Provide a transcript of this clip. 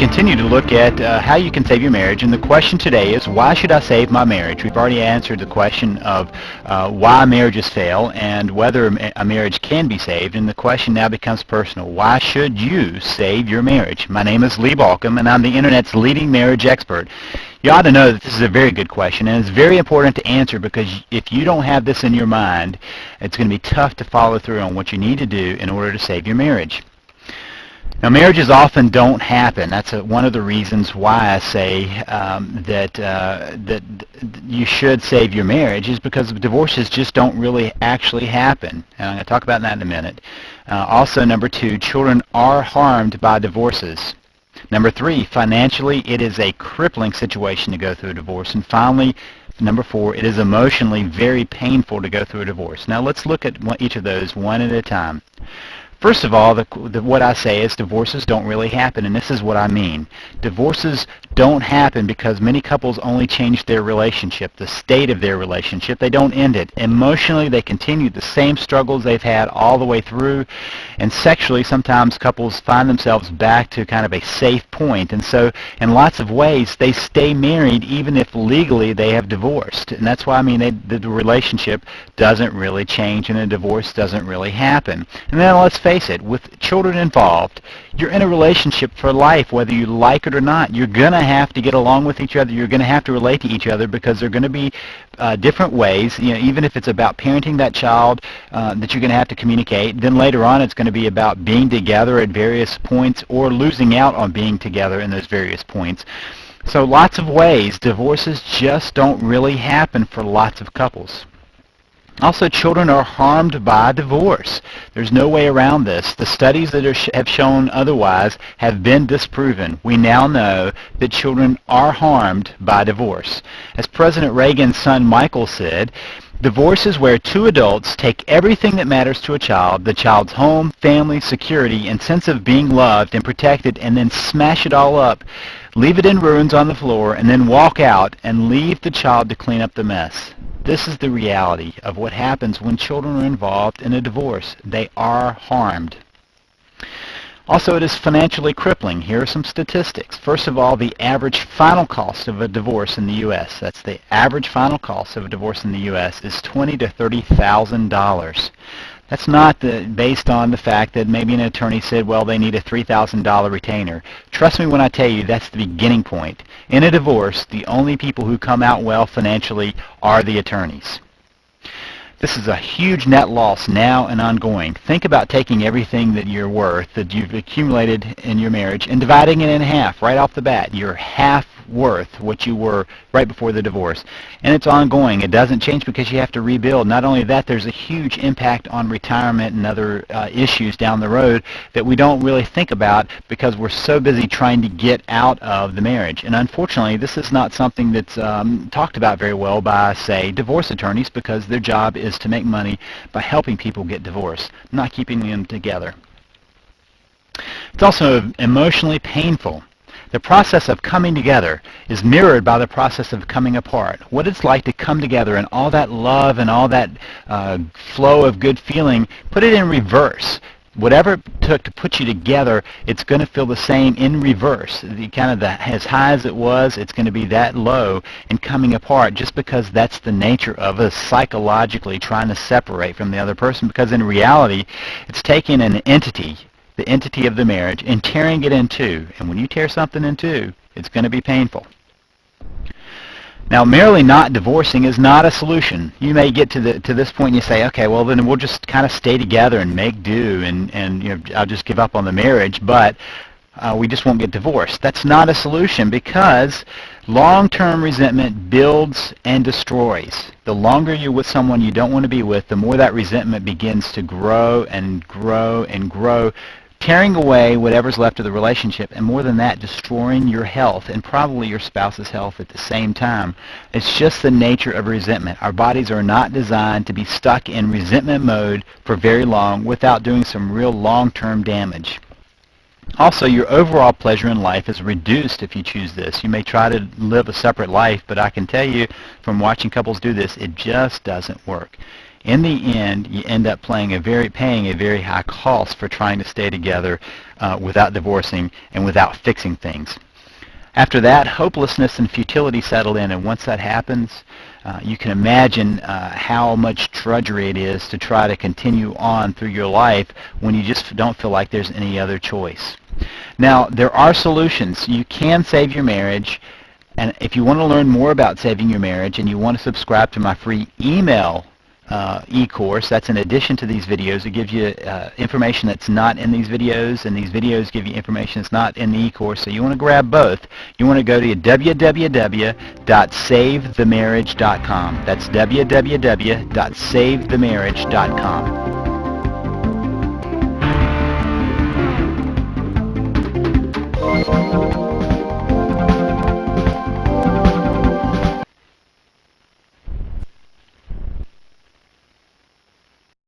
continue to look at how you can save your marriage, and the question today is, why should I save my marriage? We've already answered the question of why marriages fail and whether a marriage can be saved, and the question now becomes personal. Why should you save your marriage? My name is Lee Balcom, and I'm the Internet's leading marriage expert. You ought to know that this is a very good question, and it's very important to answer, because if you don't have this in your mind, it's going to be tough to follow through on what you need to do in order to save your marriage. Now, marriages often don't happen. That's one of the reasons why I say that you should save your marriage, is because divorces just don't really actually happen. And I'm going to talk about that in a minute. Also, number two, children are harmed by divorces. Number three, financially, it is a crippling situation to go through a divorce. And finally, number four, it is emotionally very painful to go through a divorce. Now, let's look at each of those one at a time. First of all, what I say is divorces don't really happen, and this is what I mean. Divorces don't happen because many couples only change their relationship, the state of their relationship. They don't end it. Emotionally, they continue the same struggles they've had all the way through, and sexually, sometimes couples find themselves back to kind of a safe point, and so in lots of ways, they stay married even if legally they have divorced, and that's why I mean the relationship doesn't really change, and a divorce doesn't really happen. And then let's face it, with children involved, you're in a relationship for life, whether you like it or not. You're going to have to get along with each other. You're going to have to relate to each other, because there are going to be different ways, even if it's about parenting that child, that you're going to have to communicate. Then later on, it's going to be about being together at various points or losing out on being together in those various points. So lots of ways, divorces just don't really happen for lots of couples. Also, children are harmed by divorce. There's no way around this. The studies that have shown otherwise have been disproven. We now know that children are harmed by divorce. As President Reagan's son Michael said, divorce is where two adults take everything that matters to a child, the child's home, family, security, and sense of being loved and protected, and then smash it all up, leave it in ruins on the floor, and then walk out and leave the child to clean up the mess. This is the reality of what happens when children are involved in a divorce. They are harmed. Also, it is financially crippling. Here are some statistics. First of all, the average final cost of a divorce in the U.S., that's the average final cost of a divorce in the U.S., is $20,000 to $30,000. That's not based on the fact that maybe an attorney said, well, they need a $3,000 retainer. Trust me when I tell you that's the beginning point. In a divorce, the only people who come out well financially are the attorneys. This is a huge net loss now and ongoing. Think about taking everything that you're worth, that you've accumulated in your marriage, and dividing it in half right off the bat. You're half worth what you were right before the divorce. And it's ongoing. It doesn't change because you have to rebuild. Not only that, there's a huge impact on retirement and other issues down the road that we don't really think about because we're so busy trying to get out of the marriage. And unfortunately, this is not something that's talked about very well by, say, divorce attorneys, because their job is to make money by helping people get divorced, not keeping them together. It's also emotionally painful. The process of coming together is mirrored by the process of coming apart. What it's like to come together and all that love and all that flow of good feeling, put it in reverse. Whatever it took to put you together, it's going to feel the same in reverse. As high as it was, it's going to be that low in coming apart, just because that's the nature of us psychologically trying to separate from the other person, because in reality, it's taking an entity, the entity of the marriage, and tearing it in two. And when you tear something in two, it's going to be painful. Now, merely not divorcing is not a solution. You may get to this point and you say, okay, well then we'll just kind of stay together and make do, and I'll just give up on the marriage, but we just won't get divorced. That's not a solution, because long-term resentment builds and destroys. The longer you're with someone you don't want to be with, the more that resentment begins to grow and grow and grow, tearing away whatever's left of the relationship, and more than that, destroying your health and probably your spouse's health at the same time. It's just the nature of resentment. Our bodies are not designed to be stuck in resentment mode for very long without doing some real long-term damage. Also, your overall pleasure in life is reduced if you choose this. You may try to live a separate life, but I can tell you from watching couples do this, it just doesn't work. In the end, you end up paying a very high cost for trying to stay together without divorcing and without fixing things. After that, hopelessness and futility settle in, and once that happens, you can imagine how much drudgery it is to try to continue on through your life when you just don't feel like there's any other choice. Now, there are solutions. You can save your marriage, and if you want to learn more about saving your marriage and you want to subscribe to my free email e-course, that's in addition to these videos. It gives you information that's not in these videos, and these videos give you information that's not in the e-course. So you want to grab both. You want to go to www.savethemarriage.com. That's www.savethemarriage.com.